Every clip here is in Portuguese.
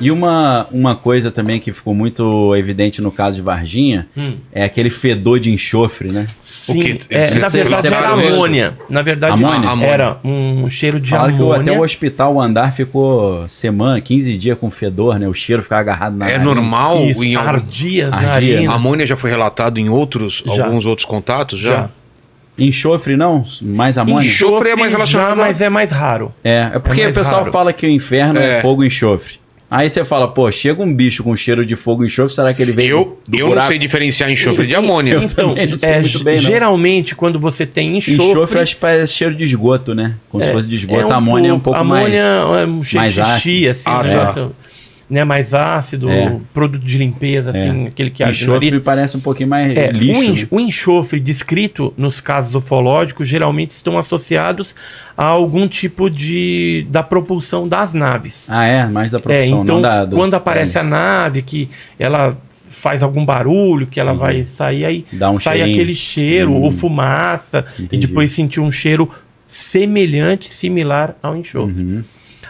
E uma coisa também que ficou muito evidente no caso de Varginha é aquele fedor de enxofre, né? Sim, O que? na verdade era amônia. Na verdade Amônia? era um cheiro de Fala que amônia. até o hospital, o andar ficou 15 dias com fedor, né? O cheiro ficava agarrado na É narina. normal? Isso, Em algum... ardia as Ardia. narinas. A amônia já foi relatado em alguns outros contatos? Já? Enxofre não? Mais amônia? Enxofre é mais relacionado mas é mais raro. É porque mais o pessoal raro. fala que o inferno é fogo e enxofre. Aí você fala, pô, chega um bicho com cheiro de fogo e enxofre, será que ele veio do Eu não buraco? sei diferenciar enxofre de amônia. Então, também não sei muito bem, não. geralmente quando você tem Enxofre acho que parece cheiro de esgoto, né? Como se fosse de esgoto. A amônia é um pouco amônia mais... é um cheiro mais de xixi, ácido. assim, Tá. né, mais ácido, produto de limpeza, assim, aquele que arde no Enxofre nariz. parece um pouquinho mais lixo. Né? O enxofre descrito nos casos ufológicos geralmente estão associados a algum tipo da propulsão das naves. Ah, é? Mais da propulsão, Então, não da... quando aparece a nave, que ela faz algum barulho, que ela vai sair, aí Dá um sai cheirinho. aquele cheiro, ou fumaça, Entendi. e depois sentir um cheiro semelhante, similar ao enxofre.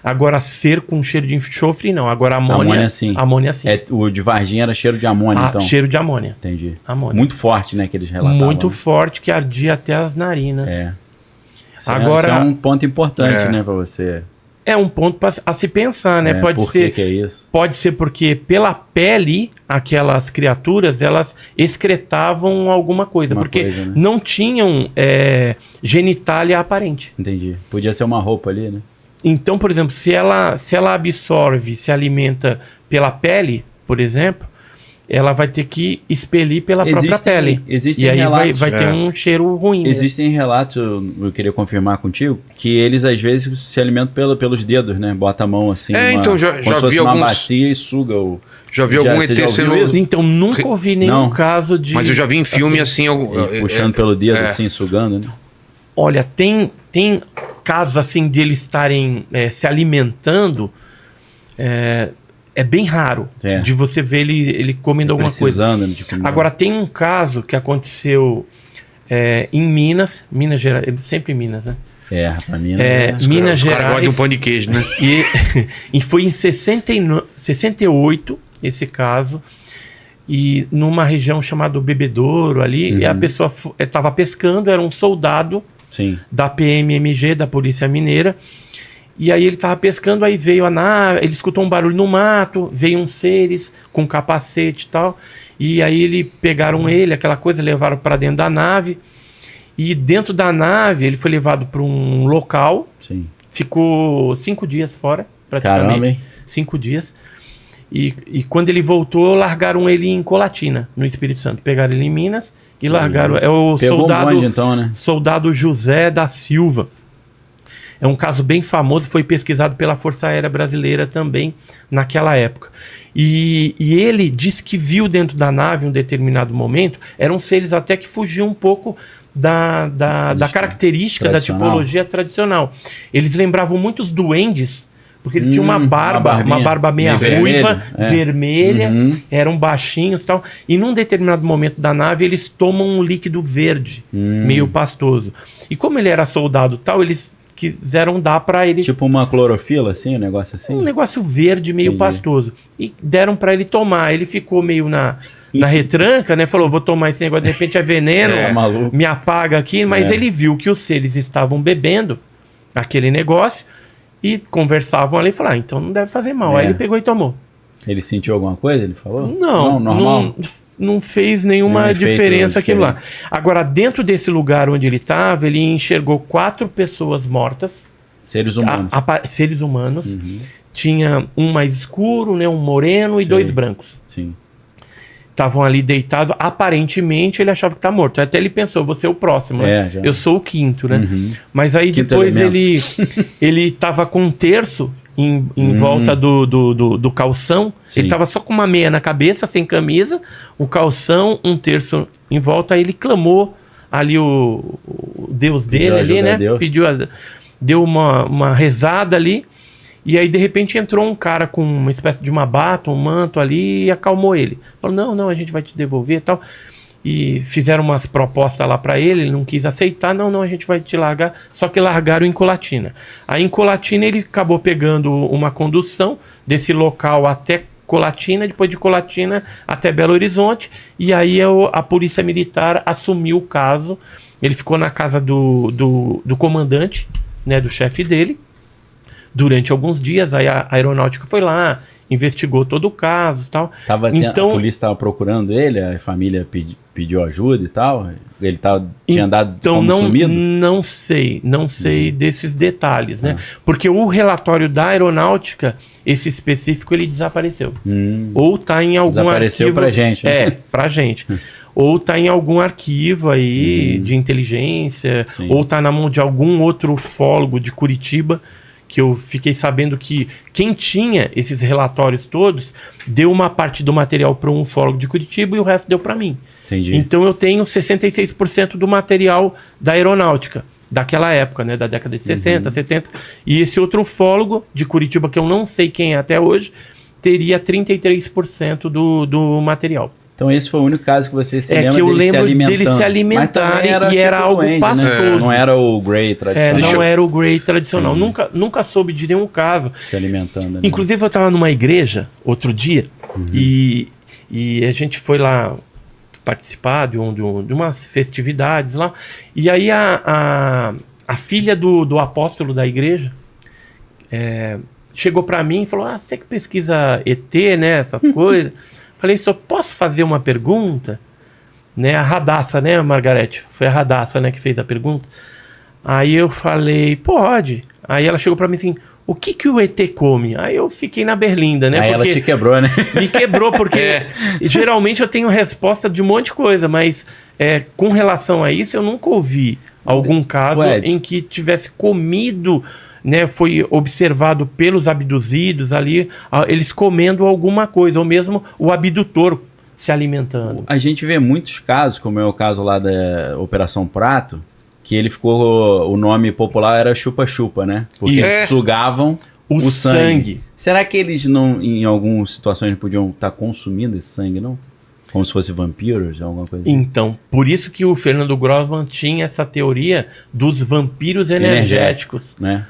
Agora, ser com cheiro de enxofre, não. Agora, amônia sim. Amônia, sim. O de Varginha era cheiro de amônia, então. Cheiro de amônia. Entendi. Amônia. Muito forte, né, que eles relatavam. Muito forte, que ardia até as narinas. Agora, isso é um ponto importante, né, pra você. É um ponto a se pensar, né? Pode por ser. Que é isso? Pode ser porque pela pele, aquelas criaturas, elas excretavam alguma coisa. Porque né? não tinham genitália aparente. Entendi. Podia ser uma roupa ali, né? Então, por exemplo, se ela absorve, se alimenta pela pele, por exemplo, ela vai ter que expelir pela própria pele. Existem e aí relatos, vai ter um cheiro ruim. Existem relatos, eu queria confirmar contigo, que eles às vezes se alimentam pelos dedos, né? Bota a mão assim, então já vi uma alguns... bacia e suga o... Já vi algum ET sendo... Então, nunca ouvi nenhum caso de... Mas eu já vi em filme assim... puxando pelo dedo, assim, sugando, né? Olha, tem casos assim de eles estarem se alimentando, é bem raro de você ver ele comendo alguma coisa. Né, Agora, tem um caso que aconteceu em Minas Gerais, sempre em Minas, né? Pra Minas. Minas Gerais. O cara gosta de um pão de queijo, né? E foi em 68 esse caso, e numa região chamada Bebedouro ali, e a pessoa estava pescando, era um soldado da PMMG, da Polícia Mineira, e aí ele estava pescando, aí veio a nave, ele escutou um barulho no mato, veio uns seres com capacete e tal, e aí pegaram ele, aquela coisa, levaram para dentro da nave, e dentro da nave ele foi levado para um local, ficou 5 dias fora, praticamente. Caramba, hein? 5 dias. E quando ele voltou, largaram ele em Colatina, no Espírito Santo. Pegaram ele em Minas e largaram. É o soldado, então, né? soldado José da Silva. É um caso bem famoso, foi pesquisado pela Força Aérea Brasileira também naquela época. E ele disse que viu dentro da nave, em um determinado momento, eram seres até que fugiam um pouco da característica da tipologia tradicional. Eles lembravam muito os duendes, porque eles tinham uma barba meia ruiva, vermelha, eram baixinhos e tal. E num determinado momento da nave, eles tomam um líquido verde, meio pastoso. E como ele era soldado tal, eles quiseram dar pra ele... Tipo uma clorofila, assim, um negócio assim? Um negócio verde, meio pastoso. E deram pra ele tomar. Ele ficou meio na retranca, né? Falou, vou tomar esse negócio, de repente é veneno, me apaga aqui. Mas ele viu que os seres estavam bebendo aquele negócio e conversavam ali e falaram, então não deve fazer mal. Aí ele pegou e tomou. Ele sentiu alguma coisa, ele falou? Não, normal. Não fez nenhuma diferença aquilo lá. Agora, dentro desse lugar onde ele estava, ele enxergou 4 pessoas mortas. Seres humanos. Seres humanos. Tinha um mais escuro, né, um moreno e 2 brancos. Estavam ali deitados. Aparentemente, ele achava que tá morto. Até ele pensou, vou ser o próximo, né? Eu sou o 5º, né? Mas aí Quinto depois elemento. ele tava com um terço em volta do calção. Ele tava só com uma meia na cabeça, sem camisa, o calção, um terço em volta. Aí ele clamou ali o Deus dele ali, né? Deu uma rezada ali. E aí, de repente, entrou um cara com uma espécie de uma bata, um manto ali e acalmou ele. Falou, não, a gente vai te devolver e tal. e fizeram umas propostas lá para ele não quis aceitar, não, a gente vai te largar, só que largaram em Colatina. Aí em Colatina ele acabou pegando uma condução desse local até Colatina, depois de Colatina até Belo Horizonte, e aí a polícia militar assumiu o caso, ele ficou na casa do comandante, né, do chefe dele, durante alguns dias. Aí a aeronáutica foi lá, investigou todo o caso e tal. Então, a polícia estava procurando ele, a família pediu ajuda e tal? Ele tinha dado como sumido? Não sei desses detalhes, né? Porque o relatório da aeronáutica, esse específico, ele desapareceu. Ou está em algum desapareceu arquivo... pra gente. Né? Pra gente. Ou está em algum arquivo aí de inteligência, sim, ou está na mão de algum outro ufólogo de Curitiba, que eu fiquei sabendo que quem tinha esses relatórios todos deu uma parte do material para um ufólogo de Curitiba e o resto deu para mim. Entendi. Então eu tenho 66% do material da aeronáutica, daquela época, né, da década de 60, 70, e esse outro ufólogo de Curitiba, que eu não sei quem é até hoje, teria 33% do material. Então esse foi o único caso que você se lembra que eu lembro dele se alimentarem e era tipo algo duende, pastoso. Né? Não era o Grey tradicional. Não era o Grey tradicional. Nunca soube de nenhum caso. Se alimentando. Inclusive eu estava numa igreja outro dia e a gente foi lá participar de umas festividades lá. E aí a filha do apóstolo da igreja chegou para mim e falou: você que pesquisa ET, né, essas coisas... Falei, só posso fazer uma pergunta? Né, a Radassa, né, Margarete? Foi a Radassa, né, que fez a pergunta. Aí eu falei, pode. Aí ela chegou pra mim assim, o que o ET come? Aí eu fiquei na berlinda, né? Aí ela te quebrou, né? Me quebrou, porque geralmente eu tenho resposta de um monte de coisa, mas com relação a isso eu nunca ouvi algum caso em que tivesse comido... Né, foi observado pelos abduzidos ali, eles comendo alguma coisa, ou mesmo o abdutor se alimentando. A gente vê muitos casos, como é o caso lá da Operação Prato, que ele ficou, o nome popular era chupa-chupa, né? Porque sugavam o sangue. Será que eles não, em algumas situações, podiam estar consumindo esse sangue, não? Como se fosse vampiros, alguma coisa assim? Então, por isso que o Fernando Grossman tinha essa teoria dos vampiros energéticos, né?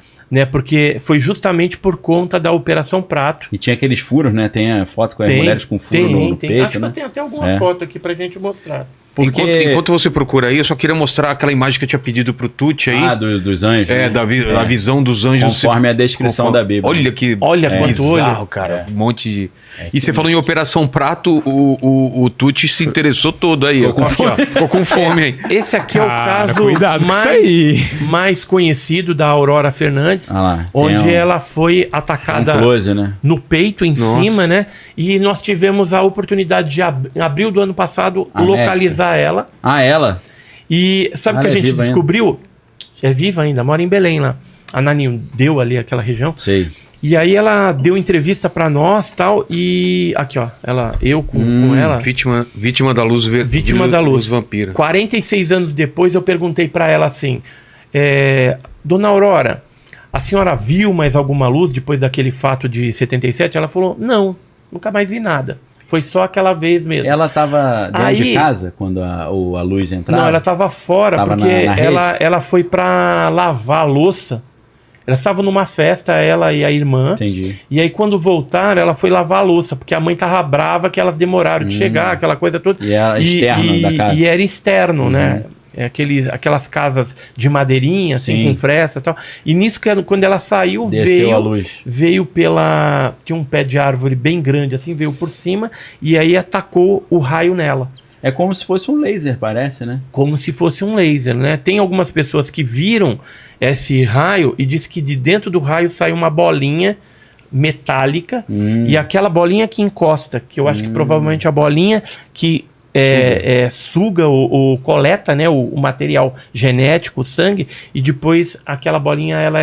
Porque foi justamente por conta da Operação Prato. E tinha aqueles furos, né? Tem a foto com as mulheres com furo no peito, acho que eu tenho até alguma foto aqui pra gente mostrar. Porque... Enquanto você procura aí, eu só queria mostrar aquela imagem que eu tinha pedido pro Tuti aí. Dos anjos. Da visão dos anjos. Conforme a descrição da Bíblia. Olha quanto bizarro, cara. Um monte de... E você falou em Operação Prato, o Tuti se interessou todo aí. Ficou com fome aí. Esse aqui é o caso mais conhecido da Aurora Fernandes, onde ela foi atacada no peito, em cima, né? E nós tivemos a oportunidade de, em abril do ano passado, localizar ela. Ela? E sabe o que a gente descobriu? É viva ainda, mora em Belém lá. A Naninho deu ali aquela região. Sei. E aí ela deu entrevista pra nós e tal, e aqui ó, eu com ela... Vítima da luz Vítima da luz. Vampira. 46 anos depois eu perguntei pra ela assim, Dona Aurora, a senhora viu mais alguma luz depois daquele fato de 77? Ela falou, não, nunca mais vi nada. Foi só aquela vez mesmo. Ela estava dentro de casa quando a luz entrava? Não, ela estava fora, porque ela foi pra lavar a louça. Elas estavam numa festa, ela e a irmã. Entendi. E aí, quando voltaram, ela foi lavar a louça, porque a mãe tava brava que elas demoraram de chegar, aquela coisa toda. E era externo da casa. E era externo, né? Aquelas casas de madeirinha, assim, com fresta e tal. E nisso, quando ela saiu, desceu a luz. Veio tinha um pé de árvore bem grande, assim, veio por cima, e aí atacou o raio nela. É como se fosse um laser, parece, né? Como se fosse um laser, né? Tem algumas pessoas que viram esse raio e diz que de dentro do raio sai uma bolinha metálica e aquela bolinha que encosta, que eu acho que provavelmente a bolinha que suga ou coleta, né, o material genético, o sangue, e depois aquela bolinha ela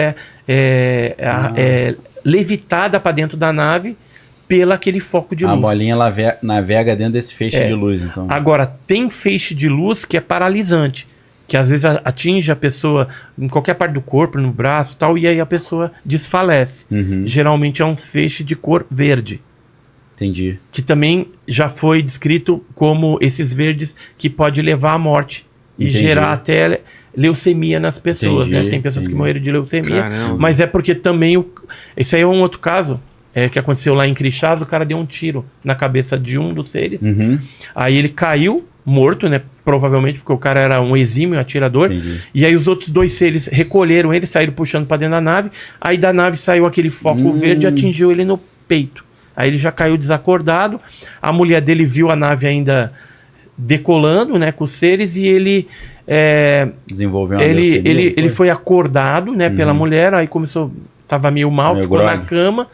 é levitada para dentro da nave pelo aquele foco de luz. A bolinha navega dentro desse feixe de luz, então. Agora, tem feixe de luz que é paralisante, que às vezes atinge a pessoa em qualquer parte do corpo, no braço e tal, e aí a pessoa desfalece. Geralmente é um feixe de cor verde. Entendi. Que também já foi descrito como esses verdes que pode levar à morte e gerar até leucemia nas pessoas, né? Tem pessoas que morreram de leucemia, mas é porque também esse aí é um outro caso que aconteceu lá em Crixás. O cara deu um tiro na cabeça de um dos seres, aí ele caiu morto, né? Provavelmente porque o cara era um exímio atirador. E aí os outros 2 seres recolheram ele, saíram puxando para dentro da nave. Aí da nave saiu aquele foco verde e atingiu ele no peito. Aí ele já caiu desacordado. A mulher dele viu a nave ainda decolando, né, com os seres, e ele desenvolveu uma ele foi acordado, né, pela mulher. Aí começou, tava meio mal, ficou na cama.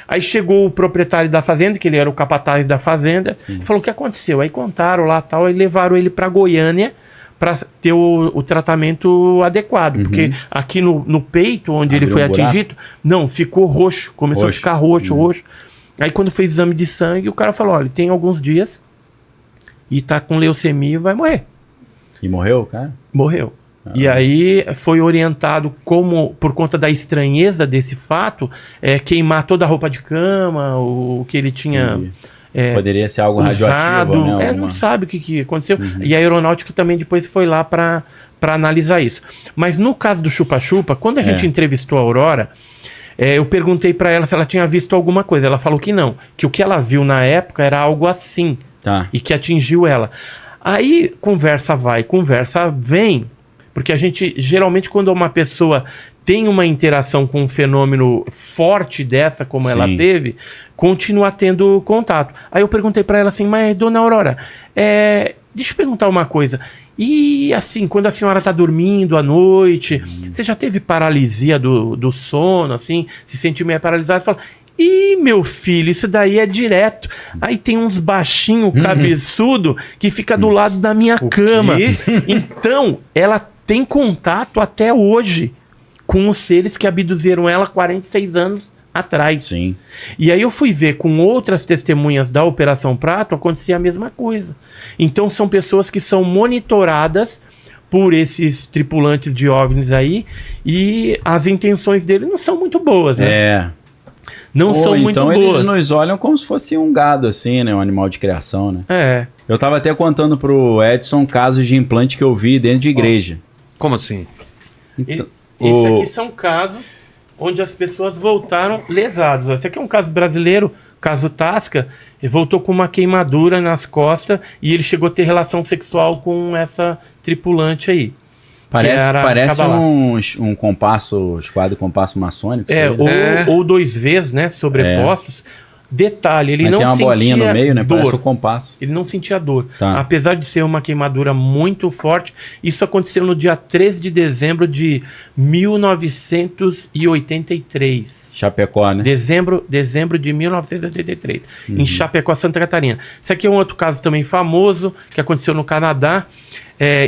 Aí chegou o proprietário da fazenda, que ele era o capataz da fazenda, falou: o que aconteceu? Aí contaram lá, tal, e levaram ele para Goiânia para ter o tratamento adequado, porque aqui no peito, onde ele foi atingido, não, ficou roxo, começou a ficar roxo. Aí quando fez exame de sangue, o cara falou: olha, tem alguns dias e tá com leucemia e vai morrer. E morreu, cara? Morreu. E aí foi orientado, como por conta da estranheza desse fato, queimar toda a roupa de cama, o que ele tinha poderia ser algo radioativo, né? Não sabe o que aconteceu. E a aeronáutica também depois foi lá para analisar isso. Mas no caso do chupa-chupa, quando a gente entrevistou a Aurora, eu perguntei para ela se ela tinha visto alguma coisa. Ela falou que não, que o que ela viu na época era algo assim, e que atingiu ela. Aí conversa vai, conversa vem, porque a gente, geralmente, quando uma pessoa tem uma interação com um fenômeno forte dessa, como ela teve, continua tendo contato. Aí eu perguntei para ela assim: mas, dona Aurora, deixa eu perguntar uma coisa. E assim, quando a senhora está dormindo à noite, você já teve paralisia do sono, assim, se sente meio paralisado? Você fala: ih, meu filho, isso daí é direto. Aí tem uns baixinhos cabeçudo que fica do lado da minha cama. Então, ela tem contato até hoje com os seres que abduziram ela 46 anos atrás. E aí eu fui ver com outras testemunhas da Operação Prato, acontecia a mesma coisa. Então são pessoas que são monitoradas por esses tripulantes de OVNIs aí, e as intenções deles não são muito boas, né? Não são muito boas. Então eles nos olham como se fosse um gado, assim, né? Um animal de criação, né? Eu tava até contando pro Edson casos de implante que eu vi dentro de igreja. Como assim? Então, esse aqui são casos onde as pessoas voltaram lesadas. Esse aqui é um caso brasileiro, caso Tasca, ele voltou com uma queimadura nas costas e ele chegou a ter relação sexual com essa tripulante aí. Parece um compasso, esquadro compasso maçônico. Ou 2 vezes, né, sobrepostos. Detalhe, ele não sentia dor. Tem uma bolinha no meio, né? Parece o compasso. Ele não sentia dor. Apesar de ser uma queimadura muito forte, isso aconteceu no dia 13 de dezembro de 1983. Chapecó, né? Dezembro de 1983. Em Chapecó, Santa Catarina. Esse aqui é um outro caso também famoso, que aconteceu no Canadá,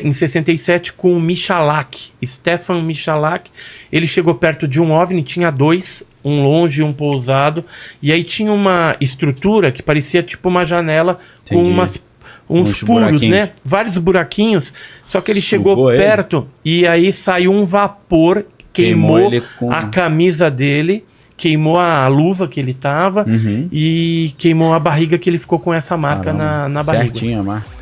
em 67, com o Michalak. Stefan Michalak. Ele chegou perto de um OVNI, tinha 2, um longe e um pousado, e aí tinha uma estrutura que parecia tipo uma janela com uns furos, né? Vários buraquinhos, só que ele chegou perto e aí saiu um vapor, queimou a camisa dele, queimou a luva que ele tava e queimou a barriga, que ele ficou com essa marca na barriga. Certinho a marca.